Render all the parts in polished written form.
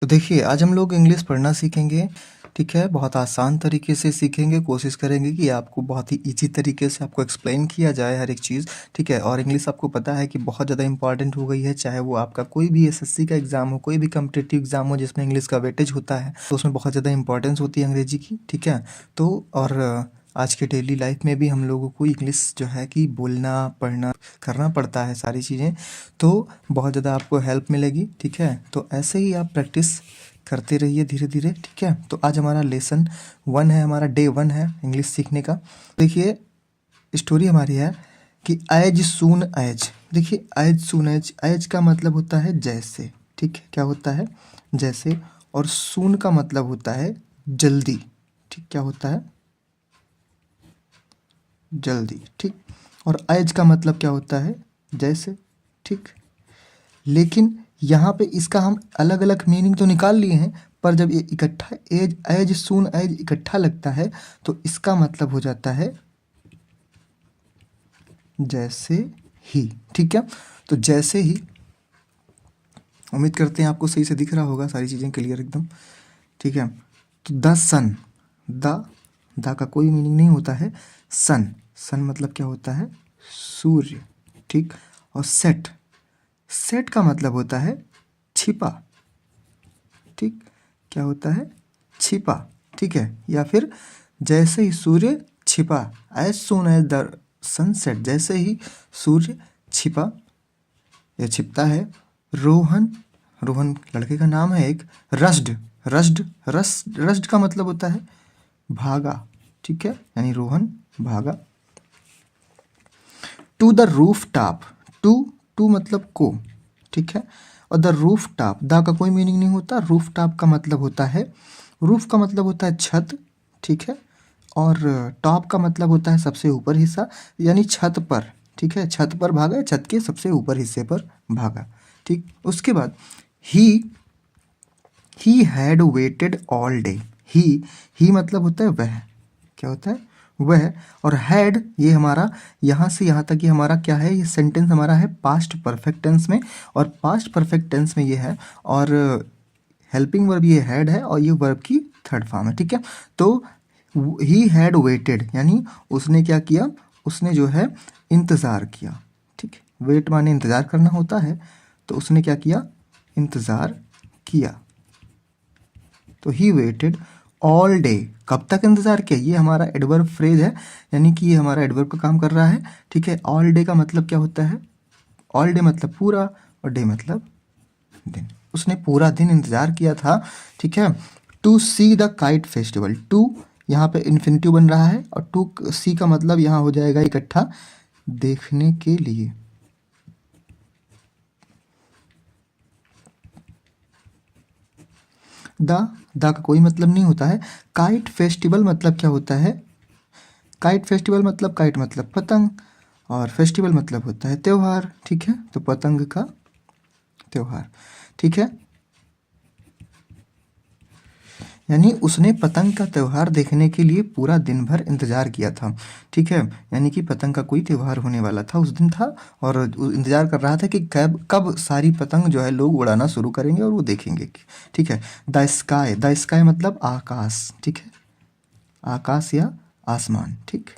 तो देखिए, आज हम लोग इंग्लिश पढ़ना सीखेंगे, ठीक है? बहुत आसान तरीके से सीखेंगे, कोशिश करेंगे कि आपको बहुत ही ईज़ी तरीके से आपको एक्सप्लेन किया जाए हर एक चीज़, ठीक है? और इंग्लिश आपको पता है कि बहुत ज़्यादा इम्पोर्टेंट हो गई है, चाहे वो आपका कोई भी एसएससी का एग्ज़ाम हो, कोई भी कॉम्पिटिटिव एग्ज़ाम हो जिसमें इंग्लिश का वेटेज होता है, तो उसमें बहुत ज़्यादा इम्पोर्टेंस होती है अंग्रेजी की, ठीक है? तो और आज के डेली लाइफ में भी हम लोगों को इंग्लिश जो है कि बोलना, पढ़ना, करना पड़ता है सारी चीज़ें, तो बहुत ज़्यादा आपको हेल्प मिलेगी, ठीक है? तो ऐसे ही आप प्रैक्टिस करते रहिए धीरे-धीरे, ठीक है? तो आज हमारा लेसन 1 है, हमारा डे 1 है इंग्लिश सीखने का। देखिए, स्टोरी हमारी है कि ऐज सून ऐज। देखिए, ऐज सून ऐज, ऐज का मतलब होता है जैसे, ठीक है? क्या होता है? जैसे। और सून का मतलब होता है जल्दी, ठीक? क्या होता है? जल्दी, ठीक? और ऐज का मतलब क्या होता है? जैसे, ठीक? लेकिन यहाँ पे इसका हम अलग अलग मीनिंग तो निकाल लिए हैं, पर जब ये इकट्ठा एज एज सून एज इकट्ठा लगता है तो इसका मतलब हो जाता है जैसे ही, ठीक है? तो जैसे ही, उम्मीद करते हैं आपको सही से दिख रहा होगा, सारी चीज़ें क्लियर एकदम, ठीक है? तो द सन, द का कोई मीनिंग नहीं होता है। सन, सन मतलब क्या होता है? सूर्य, ठीक? और सेट, सेट का मतलब होता है छिपा, ठीक? क्या होता है? छिपा, ठीक है? या फिर जैसे ही सूर्य छिपा, as soon as the sunset, जैसे ही सूर्य छिपा या छिपता है। रोहन, रोहन लड़के का नाम है एक। रश्ड, रश्ड का मतलब होता है भागा, ठीक है? यानी रोहन भागा। To the rooftop, to, to मतलब को, ठीक है? और द रूफ टॉप, द का कोई मीनिंग नहीं होता। रूफ टॉप का मतलब होता है, रूफ का मतलब होता है छत, ठीक है? और टॉप का मतलब होता है सबसे ऊपर हिस्सा, यानी छत पर, ठीक है? छत पर भागा या छत के सबसे ऊपर हिस्से पर भागा, ठीक? उसके बाद he had waited all day. He मतलब होता है वह, क्या होता है? वह। और हैड, ये हमारा यहाँ से यहाँ तक ये हमारा क्या है? ये सेंटेंस हमारा है पास्ट परफेक्ट टेंस में, और पास्ट परफेक्ट टेंस में ये है, और हेल्पिंग वर्ब ये हैड है, और ये वर्ब की थर्ड फॉर्म है, ठीक है? तो ही हैड वेटेड, यानी उसने क्या किया? उसने जो है इंतज़ार किया, ठीक है? वेट माने इंतज़ार करना होता है, तो उसने क्या किया? इंतज़ार किया। तो ही वेटेड ऑल डे, कब तक इंतज़ार किया? ये हमारा एडवर्ब फ्रेज है, यानी कि ये हमारा एडवर्ब का काम कर रहा है, ठीक है? ऑल डे का मतलब क्या होता है? ऑल डे मतलब पूरा, और डे मतलब दिन। उसने पूरा दिन इंतज़ार किया था, ठीक है? To see the kite festival, to यहाँ पे इन्फिनिटिव बन रहा है, और टू सी का मतलब यहाँ हो जाएगा इकट्ठा, देखने के लिए। द का कोई मतलब नहीं होता है। काइट फेस्टिवल मतलब क्या होता है? काइट फेस्टिवल मतलब, काइट मतलब पतंग, और फेस्टिवल मतलब होता है त्योहार, ठीक है? तो पतंग का त्योहार, ठीक है? यानी उसने पतंग का त्यौहार देखने के लिए पूरा दिन भर इंतज़ार किया था, ठीक है? यानी कि पतंग का कोई त्यौहार होने वाला था उस दिन था, और इंतज़ार कर रहा था कि कब कब सारी पतंग जो है लोग उड़ाना शुरू करेंगे और वो देखेंगे, ठीक है? द स्काई, द स्काई मतलब आकाश, ठीक है? आकाश या आसमान, ठीक?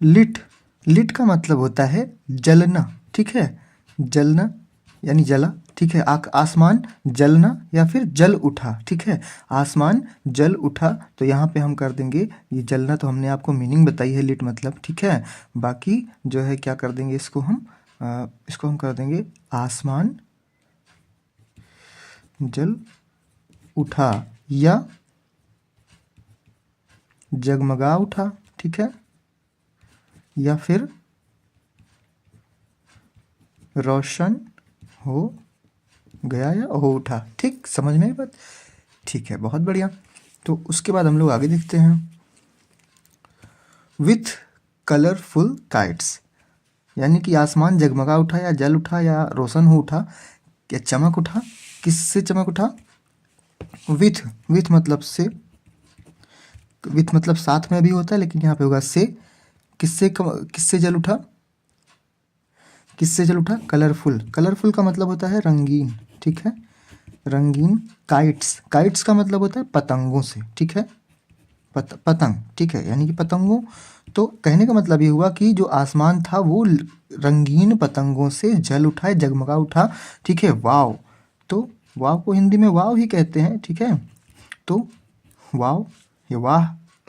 लिट, लिट का मतलब होता है जलना, ठीक है? जलना यानी जला, ठीक है? आसमान जलना या फिर जल उठा, ठीक है? आसमान जल उठा, तो यहाँ पे हम कर देंगे ये जलना, तो हमने आपको मीनिंग बताई है लिट मतलब, ठीक है? बाकी जो है क्या कर देंगे इसको हम कर देंगे आसमान जल उठा या जगमगा उठा, ठीक है? या फिर रोशन हो गया या हो उठा, ठीक? समझ में आई बात? ठीक है, बहुत बढ़िया। तो उसके बाद हम लोग आगे देखते हैं। विथ कलरफुल काइट्स, यानी कि आसमान जगमगा उठा या जल उठा या रोशन हो उठा या चमक उठा। किससे चमक उठा? विथ, विथ मतलब से, विथ मतलब साथ में भी होता है, लेकिन यहाँ पे होगा से। किससे जल उठा? किससे जल उठा? कलरफुल, कलरफुल का मतलब होता है रंगीन, ठीक है? रंगीन काइट्स, काइट्स का मतलब होता है पतंगों से, ठीक है, पतंग, ठीक है, यानी कि पतंगों। तो कहने का मतलब ये हुआ कि जो आसमान था वो रंगीन पतंगों से जल उठा, जगमगा उठा, ठीक है, वाव। तो वाव को हिंदी में वाव ही कहते हैं, ठीक है। तो वाव, ये वाह,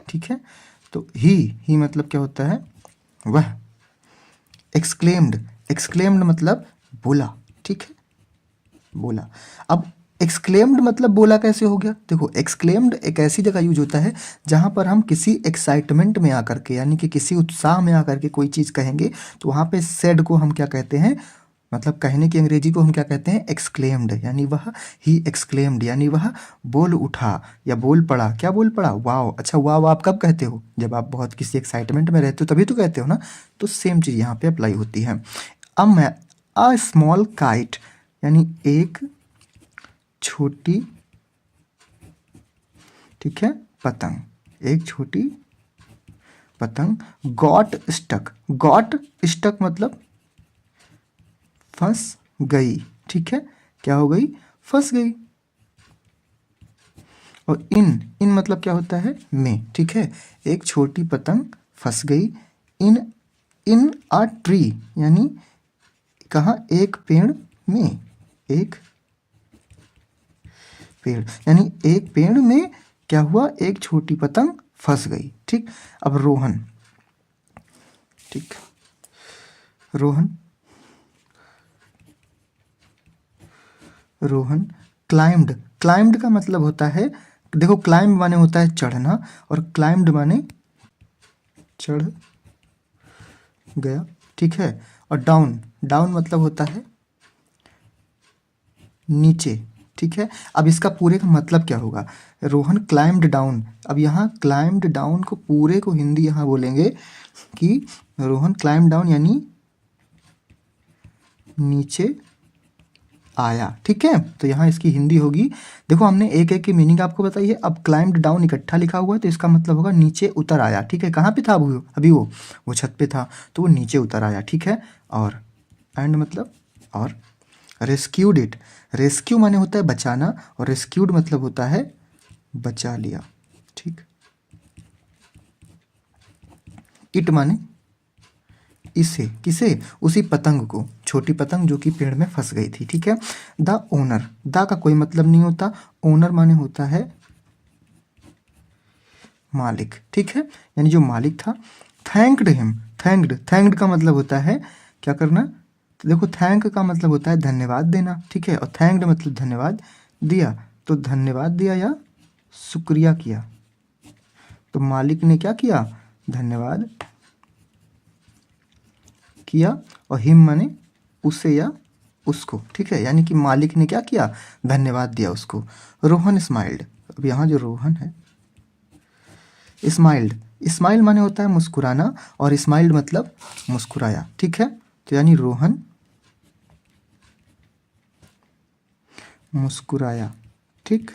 ठीक है। तो ही मतलब क्या होता है, वह। एक्सक्लेम्ड, एक्सक्लेम्ड मतलब बोला, ठीक है, बोला। अब एक्सक्लेम्ड मतलब बोला कैसे हो गया, देखो एक्सक्लेम्ड एक ऐसी जगह यूज होता है जहाँ पर हम किसी एक्साइटमेंट में आकर के, यानी कि किसी उत्साह में आकर के कोई चीज़ कहेंगे, तो वहाँ पे सेड को हम क्या कहते हैं, मतलब कहने की अंग्रेजी को हम क्या कहते हैं, एक्सक्लेम्ड, यानी वह ही एक्सक्लेम्ड, यानी वह बोल उठा या बोल पड़ा। क्या बोल पड़ा, वाव। अच्छा वाव आप कब कहते हो, जब आप बहुत किसी एक्साइटमेंट में रहते हो तभी तो कहते हो ना। तो सेम चीज़ यहाँ पे अप्लाई होती है। अब मैं अ स्मॉल काइट, यानी एक छोटी, ठीक है, पतंग, एक छोटी पतंग, गॉट स्टक, गॉट स्टक मतलब फंस गई, ठीक है, क्या हो गई, फंस गई। और इन मतलब क्या होता है, में, ठीक है, एक छोटी पतंग फंस गई इन इन अ ट्री, यानी कहाँ, एक पेड़ में, एक पेड़, यानी एक पेड़ में क्या हुआ, एक छोटी पतंग फंस गई, ठीक। अब रोहन, ठीक, रोहन, रोहन क्लाइम्ड, क्लाइम्ड का मतलब होता है, देखो क्लाइम्ब माने होता है चढ़ना, और क्लाइम्ड माने चढ़ गया, ठीक है। और डाउन, डाउन मतलब होता है नीचे, ठीक है। अब इसका पूरे का मतलब क्या होगा, रोहन क्लाइम्ड डाउन। अब यहाँ क्लाइम्ड डाउन को पूरे को हिंदी यहाँ बोलेंगे कि रोहन क्लाइम्ड डाउन, यानी नीचे आया, ठीक है। तो यहाँ इसकी हिंदी होगी, देखो हमने एक एक की मीनिंग आपको बताई है। अब क्लाइम्ड डाउन इकट्ठा लिखा हुआ है तो इसका मतलब होगा नीचे उतर आया, ठीक है। कहाँ पे था अभी वो छत पे था, तो वो नीचे उतर आया, ठीक है। और एंड मतलब और रेस्क्यूड इट, रेस्क्यू माने होता है बचाना, और रेस्क्यूड मतलब होता है बचा लिया, ठीक। इट माने इसे, किसे, उसी पतंग को, छोटी पतंग जो कि पेड़ में फंस गई थी, ठीक है। द ओनर, द का कोई मतलब नहीं होता, ओनर माने होता है मालिक, ठीक है, यानी जो मालिक था। थैंक्ड हिम, थैंक्ड का मतलब होता है क्या करना, तो देखो थैंक का मतलब होता है धन्यवाद देना, ठीक है, और थैंक्ड मतलब धन्यवाद दिया, तो धन्यवाद दिया या शुक्रिया किया। तो मालिक ने क्या किया, धन्यवाद किया, और हिम माने उसे या उसको, ठीक है, यानी कि मालिक ने क्या किया, धन्यवाद दिया उसको। रोहन स्माइल्ड, अब यहाँ जो रोहन है, स्माइल्ड, स्माइल माने होता है मुस्कुराना, और स्माइल्ड मतलब मुस्कुराया, ठीक है। तो यानी रोहन मुस्कुराया, ठीक।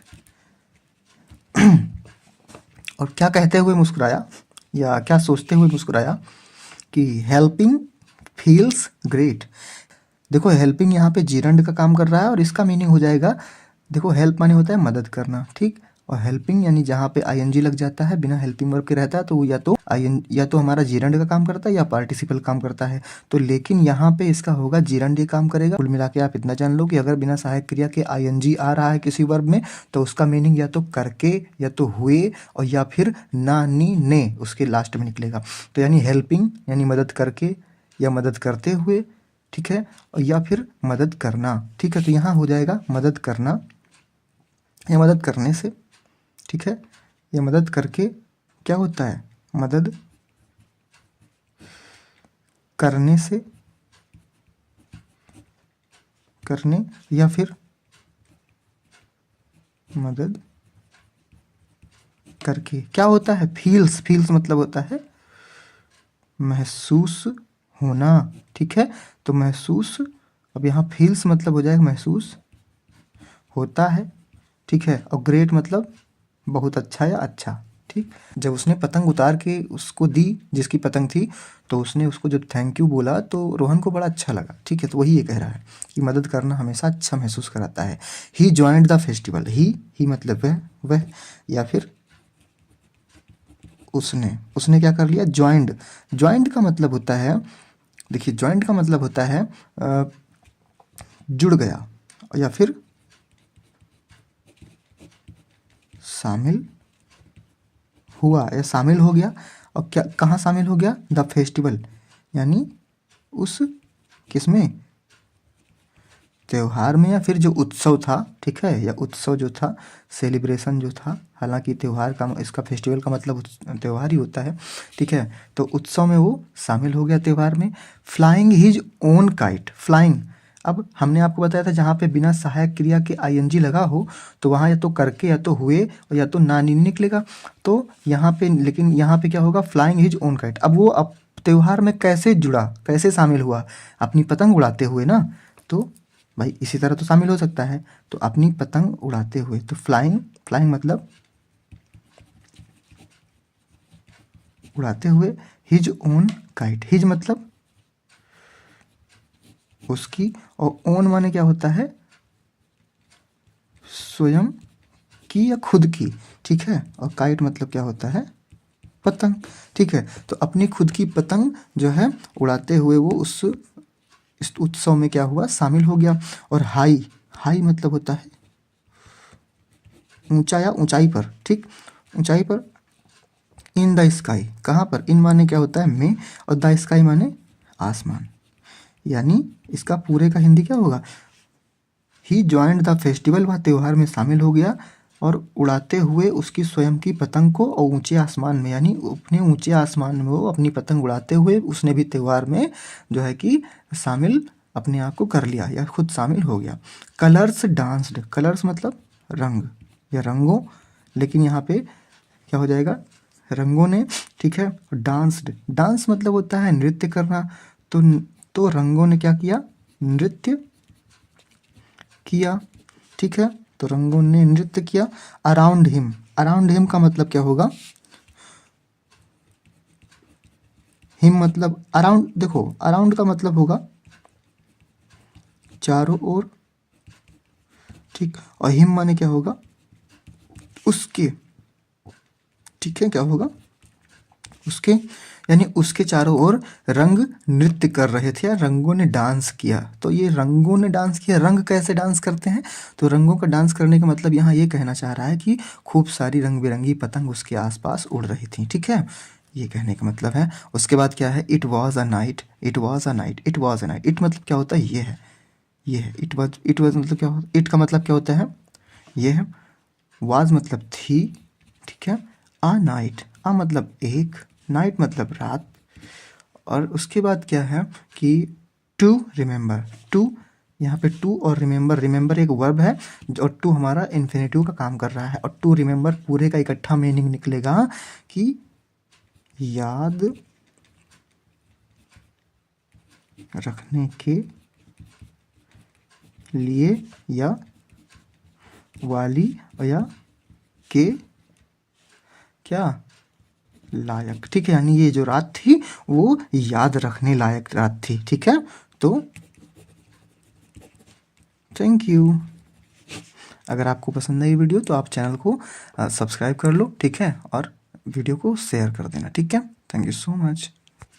और क्या कहते हुए मुस्कुराया, या क्या सोचते हुए मुस्कुराया, कि हेल्पिंग फील्स ग्रेट। देखो हेल्पिंग यहाँ पे जीरंड का काम कर रहा है, और इसका मीनिंग हो जाएगा, देखो हेल्प माने होता है मदद करना, ठीक, और हेल्पिंग यानी जहाँ पे आईएनजी लग जाता है, बिना हेल्पिंग वर्ब के रहता है, तो या तो या तो हमारा जीरंड का काम करता है या पार्टिसिपल काम करता है। तो लेकिन यहाँ पे इसका होगा जीरंड ये काम करेगा। कुल मिला के आप इतना जान लो कि अगर बिना सहायक क्रिया के आईएनजी आ रहा है किसी वर्ब में, तो उसका मीनिंग या तो करके, या तो हुए, और या फिर ना, नी, ने उसके लास्ट में निकलेगा। तो यानी हेल्पिंग यानी मदद करके या मदद करते हुए, ठीक है, और या फिर मदद करना, ठीक है। तो यहाँ हो जाएगा मदद करना या मदद करने से, ठीक है, या मदद करके क्या होता है, मदद करने से, करने, या फिर मदद करके क्या होता है, फील्स, फील्स मतलब होता है महसूस होना, ठीक है। तो महसूस, अब यहाँ फील्स मतलब हो जाएगा महसूस होता है, ठीक है, और ग्रेट मतलब बहुत अच्छा या अच्छा, ठीक, जब उसने पतंग उतार के उसको दी जिसकी पतंग थी, तो उसने उसको जब थैंक यू बोला तो रोहन को बड़ा अच्छा लगा। ठीक है, तो वही ये कह रहा है कि मदद करना हमेशा अच्छा महसूस कराता है। ही ज्वाइंड द फेस्टिवल, ही मतलब वह, या फिर उसने क्या कर लिया, ज्वाइंड का मतलब होता है, देखिए ज्वाइंट का मतलब होता है जुड़ गया, या फिर शामिल हुआ या शामिल हो गया। और क्या, कहाँ शामिल हो गया, द फेस्टिवल, यानी उस किसमें, त्योहार में, या फिर जो उत्सव था। ठीक है, या उत्सव जो था, सेलिब्रेशन जो था, हालांकि त्यौहार का, इसका फेस्टिवल का मतलब त्यौहार ही होता है। ठीक है, तो उत्सव में वो शामिल हो गया त्यौहार में। Flying his own kite, flying, अब हमने आपको बताया था जहाँ पे बिना सहायक क्रिया के आईएनजी लगा हो तो वहाँ या तो करके या तो हुए और या तो ना नहीं निकलेगा। तो यहाँ पे, लेकिन यहाँ पे क्या होगा, फ्लाइंग हिज ओन काइट। अब वो अब त्यौहार में कैसे जुड़ा, कैसे शामिल हुआ, अपनी पतंग उड़ाते हुए ना। तो भाई इसी तरह तो शामिल हो सकता है, तो अपनी पतंग उड़ाते हुए। तो फ्लाइंग मतलब उड़ाते हुए, हिज ओन काइट, हिज मतलब उसकी, और ओन माने क्या होता है, स्वयं की या खुद की। ठीक है, और काइट मतलब क्या होता है, पतंग। ठीक है, तो अपनी खुद की पतंग जो है उड़ाते हुए वो इस उत्सव में क्या हुआ, शामिल हो गया। और हाई मतलब होता है ऊंचा या ऊंचाई पर। ठीक, ऊंचाई पर। इन द स्काई, कहाँ पर, इन माने क्या होता है में, और द स्काई माने आसमान। यानी इसका पूरे का हिंदी क्या होगा, ही ज्वाइंड द फेस्टिवल, वह त्यौहार में शामिल हो गया और उड़ाते हुए उसकी स्वयं की पतंग को, और ऊंचे आसमान में, यानी अपने ऊंचे आसमान में वो अपनी पतंग उड़ाते हुए उसने भी त्यौहार में जो है कि शामिल अपने आप को कर लिया या खुद शामिल हो गया। कलर्स डांस्ड, कलर्स मतलब रंग या रंगों, लेकिन यहाँ पे क्या हो जाएगा, रंगों ने। ठीक है, डांस्ड, डांस मतलब होता है नृत्य करना। तो रंगों ने क्या किया, नृत्य किया। ठीक है, तो रंगों ने नृत्य किया। अराउंड हिम का मतलब क्या होगा, हिम मतलब अराउंड, देखो अराउंड का मतलब होगा चारों ओर। ठीक, और हिम माने क्या होगा, उसके। ठीक है, क्या होगा, उसके, यानी उसके चारों ओर रंग नृत्य कर रहे थे या रंगों ने डांस किया। तो ये रंगों ने डांस किया, रंग कैसे डांस करते हैं, तो रंगों का डांस करने का मतलब यहाँ ये कहना चाह रहा है कि खूब सारी रंग बिरंगी पतंग उसके आसपास उड़ रही थी। ठीक है, ये कहने का मतलब है। उसके बाद क्या है, it was a night, it was a night, it was a night, it मतलब क्या होता है, ये है इट वॉज मतलब क्या होता, इट का मतलब क्या होता है, ये है। वाज मतलब थी। ठीक है, आ नाइट, आ मतलब एक, नाइट मतलब रात। और उसके बाद क्या है कि टू रिमेंबर, टू, यहाँ पे टू और रिमेंबर एक वर्ब है, और टू हमारा इन्फिनेटिव का काम कर रहा है। और टू रिमेंबर पूरे का इकट्ठा मीनिंग निकलेगा कि याद रखने के लिए, या वाली, या के क्या लायक। ठीक है, यानी ये जो रात थी वो याद रखने लायक रात थी। ठीक है, तो थैंक यू। अगर आपको पसंद आई वीडियो तो आप चैनल को सब्सक्राइब कर लो। ठीक है, और वीडियो को शेयर कर देना। ठीक है, थैंक यू सो मच।